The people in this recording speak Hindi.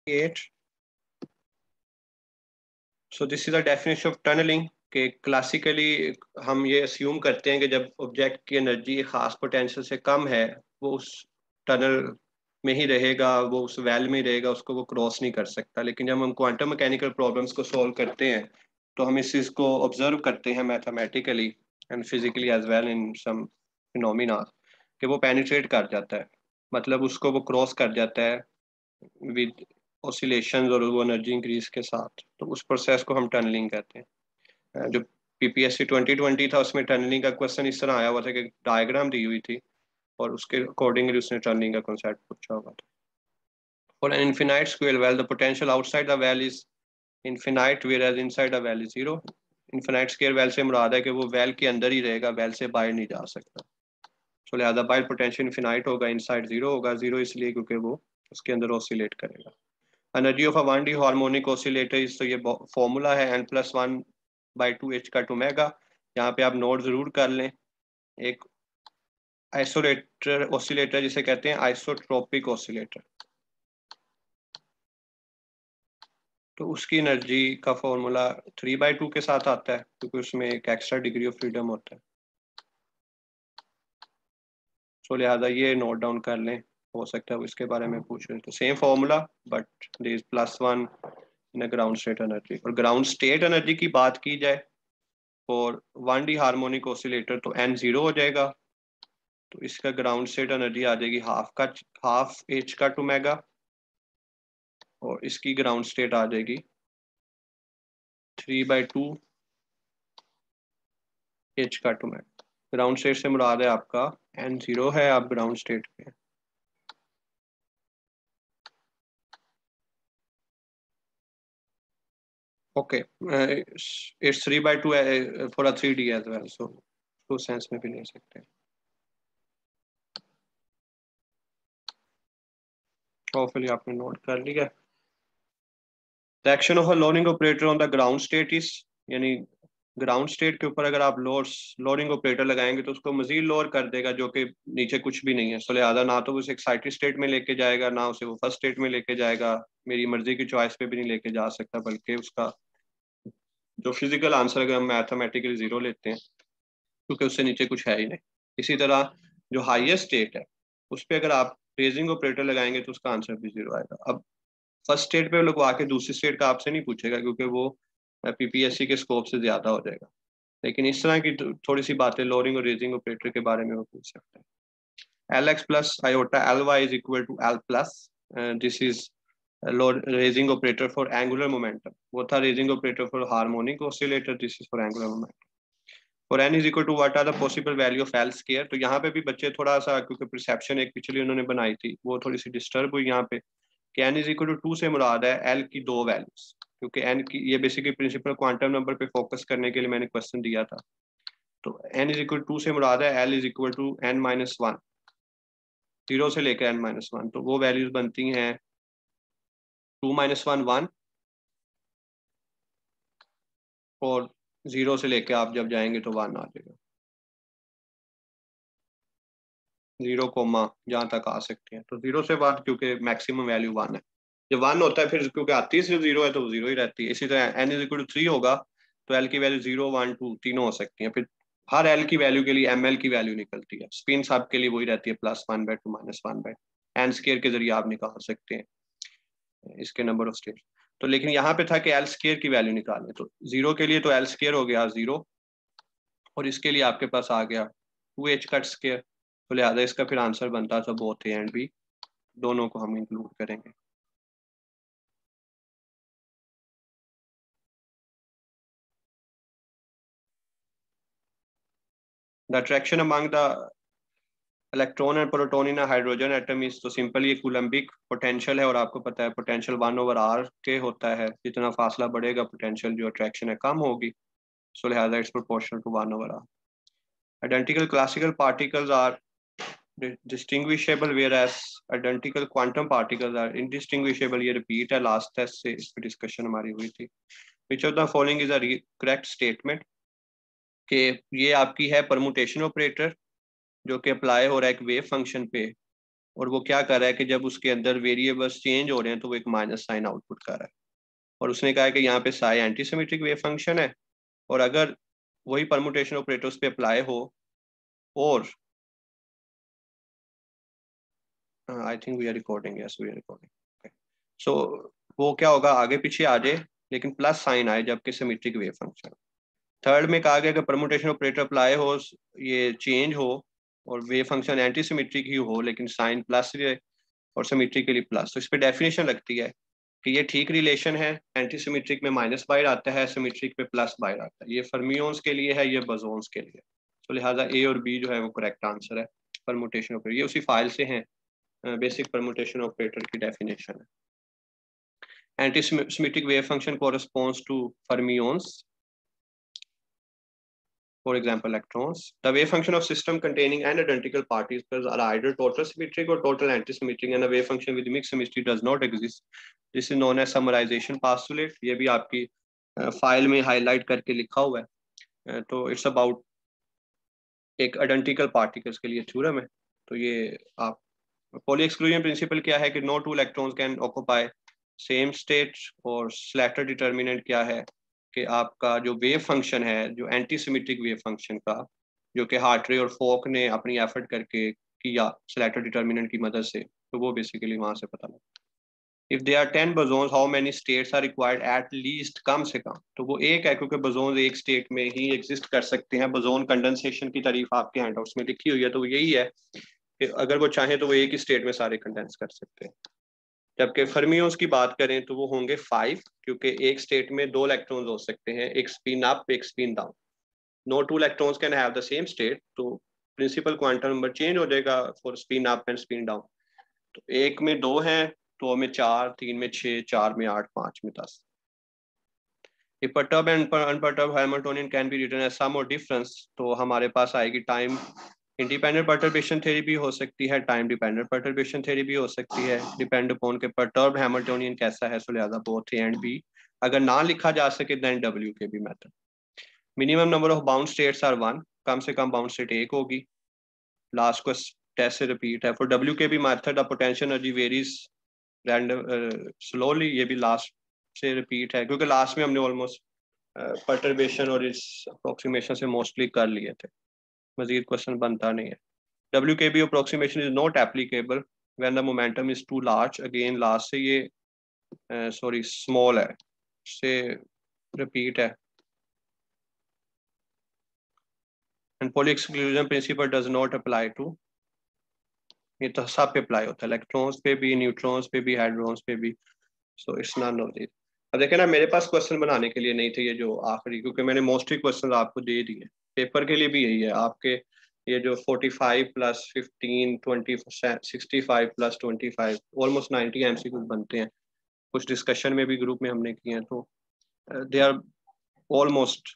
8. So this is the definition of tunneling कि क्लासिकली हम ये अस्यूम करते हैं कि जब ऑब्जेक्ट की एनर्जी खास पोटेंशियल से कम है वो उस टनल में ही रहेगा, वो उस वेल में ही रहेगा, उसको वो क्रॉस नहीं कर सकता। लेकिन जब हम क्वांटम मैकेनिकल प्रॉब्लम्स को सॉल्व करते हैं तो हम इस चीज़ को ऑब्जर्व करते हैं mathematically and physically as well in some phenomena कि वो पेनिट्रेट कर जाता है, मतलब उसको वो क्रॉस कर जाता है विद ऑसिलेशंस और वो एनर्जी इंक्रीज के साथ। तो उस प्रोसेस को हम टनलिंग कहते हैं। जो पीपीएससी 2020 था उसमें टनलिंग का क्वेश्चन इस तरह आया हुआ था कि डायग्राम दी हुई थी और उसके अकॉर्डिंगली उसने टनलिंग का कॉन्सेप्ट पूछा हुआ था। For an infinite square well, the potential outside the well is infinite, whereas inside the well is zero. Infinite square well से मुराद है कि वो well के अंदर ही रहेगा, well से बाहर नहीं जा सकता। तो लिहाजा बाहर पोटेंशियल इनफिनाइट होगा, इनसाइड जीरो होगा। जीरो इसलिए क्योंकि वो उसके अंदर ऑसिलेट करेगा। Energy of a 1D harmonic oscillator इस, तो ये फॉर्मूला है n+1/2h का ओमेगा। यहाँ पे आप नोट जरूर कर लें। एक आइसोलेटर ऑसिलेटर जिसे कहते हैं आइसोट्रोपिक ऑसिलेटर, तो उसकी एनर्जी का फॉर्मूला 3/2 के साथ आता है क्योंकि उसमें एक एक्स्ट्रा डिग्री ऑफ फ्रीडम होता है। तो लिहाजा ये नोट डाउन कर लें, हो सकता है वो इसके बारे में पूछ रहे। तो same formula but there is +1 in a ground state energy. और ग्राउंड स्टेट एनर्जी की बात की जाए और 1D हार्मोनिक ऑसिलेटर तो n 0 हो जाएगा, तो इसका ग्राउंड स्टेट एनर्जी आ जाएगी हाफ h का ओमेगा और इसकी ग्राउंड स्टेट आ जाएगी 3/2 h का ओमेगा। ग्राउंड स्टेट से मुराद है आपका n 0 है, आप ग्राउंड स्टेट पे। Okay, it's 3/2 for a 3D as well, so उस सेंस में भी ले सकते हैं। होपफुली आपने नोट कर लिया। The action of a loading operator on the ground state is, यानी ग्राउंड स्टेट के ऊपर अगर आप लोडिंग ऑपरेटर लगाएंगे तो उसको मजीद लोअर कर देगा जो कि नीचे कुछ भी नहीं है। सो लिहाजा ना तो उसे एक्साइटेड स्टेट में लेके जाएगा, ना उसे वो फर्स्ट स्टेट में लेके जाएगा, मेरी मर्जी की चॉइस पे भी नहीं लेके जा सकता, बल्कि उसका जो फिजिकल आंसर अगर हम मैथमेटिकली जीरो लेते हैं क्योंकि उससे नीचे कुछ है ही नहीं। इसी तरह जो हाईएस्ट स्टेट है उस पर अगर आप रेजिंग ऑपरेटर लगाएंगे तो उसका आंसर भी जीरो आएगा। अब फर्स्ट स्टेट पे लगवा के दूसरी स्टेट का आपसे नहीं पूछेगा क्योंकि वो पीपीएससी के स्कोप से ज्यादा हो जाएगा। लेकिन इस तरह की थोड़ी सी बातें लोडिंग और रेजिंग ऑपरेटर के बारे में वो पूछ सकते हैं। Lx plus iota Ly is equal to L plus, this is load raising operator for angular momentum। वो था raising operator for harmonic oscillator, this is for angular momentum। For n is equal to what are the possible value of L square। तो यहाँ पे भी बच्चे थोड़ा सा, क्योंकि परसेप्शन एक पिछली उन्होंने बनाई थी वो थोड़ी सी डिस्टर्ब हुई यहाँ पे कि n is equal to 2 से मुराद है L की दो वैल्यूज, क्योंकि n की ये बेसिकली प्रिंसिपल क्वांटम नंबर पे फोकस करने के लिए मैंने क्वेश्चन दिया था। तो n is equal to 2 से मुराद है L is equal to n-1, 0 से लेकर n-1, तो वो वैल्यूज बनती हैं 2-1 1 और 0 से लेकर आप जब जाएंगे तो 1 आ जाएगा, 0 कोमा जहाँ तक आ सकते हैं। तो 0 से बाद क्योंकि मैक्सिमम वैल्यू 1 है, जब 1 होता है फिर क्योंकि आती है 0 है तो 0 ही रहती है। इसी तरह n is equal to 3 होगा तो L की वैल्यू 0 1 2 तीनों हो सकती हैं। फिर हर L की वैल्यू के लिए ML की वैल्यू निकलती है, स्पिन सब के लिए वही रहती है +1/2 -1/2, n स्केयर के जरिए आप निकाल सकते हैं इसके नंबर ऑफ स्टेट। तो लेकिन यहाँ पे था कि L स्केयर की वैल्यू निकालनी, तो 0 के लिए तो L स्केयर हो गया 0 और इसके लिए आपके पास आ गया 2h कट स्केयर। तो लिहाजा इसका फिर आंसर बनता था बोथ ए एंड बी, दोनों को हम इंक्लूड करेंगे। The attraction among the electron and proton in hydrogen atom is, तो सिंपल ये कूलम्बिक पोटेंशियल है और आपको पता है पोटेंशियल 1/r के होता है, जितना फासला बढ़ेगा पोटेंशियल जो अट्रैक्शन है कम होगी। सो लिहाजा it's proportional to 1/r। Identical classical particles are distinguishable whereas identical quantum particles are indistinguishable। ये रिपीट है लास्ट टेस्ट से, इस पर डिस्कशन हमारी हुई थी। Which of the following is a correct statement कि ये आपकी है परमुटेशन ऑपरेटर जो कि अप्लाई हो रहा है एक वेव फंक्शन पे और वो क्या कर रहा है कि जब उसके अंदर वेरिएबल्स चेंज हो रहे हैं तो वो एक माइनस साइन आउटपुट कर रहा है। और उसने कहा है कि यहाँ पे Sai anti symmetric wave function है, और अगर वही परमुटेशन ऑपरेटर उस पर अप्लाई हो, और I think we are recording, yes we are recording. So वो क्या होगा, आगे पीछे आ जाए लेकिन प्लस साइन आए जबकि सिमेट्रिक वेव फंक्शन। थर्ड में कहा गया कि परमुटेशन ऑपरेटर अप्लाई हो, ये चेंज हो और वेव फंक्शन एंटी सिमेट्रिक ही हो लेकिन साइन प्लस रहे और सिमेट्रिकली प्लस, तो इस पर डेफिनेशन लगती है कि ये ठीक रिलेशन है। एंटी सिमेट्रिक में माइनस बाहर आता है, सिमेट्रिक में प्लस बाहर आता है। ये फर्मियोन्स के लिए है, ये बजोन्स के लिए। तो लिहाजा ए और बी जो है वो करेक्ट आंसर है परमुटेशन ऑपरेटर। ये उसी फाइल से हैं, बेसिक परमुटेशन ऑपरेटर की डेफिनेशन है। Anti symmetric wave function corresponds to fermions, for example electrons. The wave function of system containing n identical particles are either total symmetric or total antisymmetric, and a wave function with mixed symmetry does not exist. This is known as summarization postulate. ये भी आपकी फाइल में हाईलाइट करके लिखा हुआ है। तो इट्स अबाउट एक आइडेंटिकल पार्टिकल्स के लिए थ्योरम है। तो ये आप पॉली एक्सक्लूजन प्रिंसिपल क्या है कि no two electrons can occupy same state, और स्लैटर डिटर्मिनेंट क्या है कि आपका जो वेव फंक्शन है, जो एंटी सिमेट्रिक वेव फंक्शन का, जो कि हार्ट्रे और फोक ने अपनी एफर्ट करके किया स्लैटर डिटर्मिनेंट की मदद से, तो वो बेसिकली वहां से पता लगा। If they are 10 bosons how many states are required at least, कम से कम, तो वो एक है क्योंकि बजोन्स एक स्टेट में ही एग्जिस्ट कर सकते हैं। बजोन कंडेंसेशन की तारीफ आपके हैंडआउट्स में लिखी हुई है, तो यही है कि अगर वो चाहें तो वो एक ही स्टेट में सारे कंडेंस कर सकते हैं। जबकि फर्मियोन्स की बात करें तो वो होंगे 5, क्योंकि एक स्टेट में 2 इलेक्ट्रॉन्स हो सकते हैं, एक स्पिन अप एक spin down. No two electrons can have the same state, तो प्रिंसिपल क्वांटम नंबर चेंज हो जाएगा for spin up and spin down. तो एक में 2 हैं, 2 में 4, 3 में 6, 4 में 8, 5 में 10। If perturbed and unperturbed Hamiltonian can be written as sum or difference, तो हमारे पास आएगी टाइम इंडिपेंडेंट परटर्बेशन थ्योरी भी हो सकती है, टाइम डिपेंडेंट परटर्बेशन थ्योरी भी हो सकती है, डिपेंड अपॉन के परटर्ब हैमिल्टोनियन कैसा है। सो लिहाजा बोथ ए एंड बी। अगर ना लिखा जा सके then W K B method. Minimum number of bound states are 1, कम से कम बाउंड स्टेट एक होगी। लास्ट को टेस्ट से रिपीट है। For W K B method the potential energy varies random slowly, ये भी लास्ट से रिपीट है क्योंकि लास्ट में हमने ऑलमोस्ट परटर्बेशन और इस अप्रोक्सीमेशन से मोस्टली कर लिए थे, मजीद क्वेश्चन बनता नहीं है। WKB approximation is not applicable when the momentum is too large. Again last से ये सॉरी small है, से repeat है। And Pauli exclusion principle does not apply to, ये तो सब पे अप्लाई होता है, इलेक्ट्रॉन्स पे भी, न्यूट्रॉन्स पे भी, हाइड्रॉन्स पे भी। So it's not of this. अब देखें ना, मेरे पास क्वेश्चन बनाने के लिए नहीं थे ये जो आखिरी, क्योंकि मैंने मोस्टली क्वेश्चन आपको दे दिए। पेपर के लिए भी यही है आपके, ये जो 45 प्लस 15 20 65 प्लस 25 ऑलमोस्ट 90 MCQ बनते हैं। कुछ डिस्कशन में भी ग्रुप में हमने किए हैं, तो दे आर ऑलमोस्ट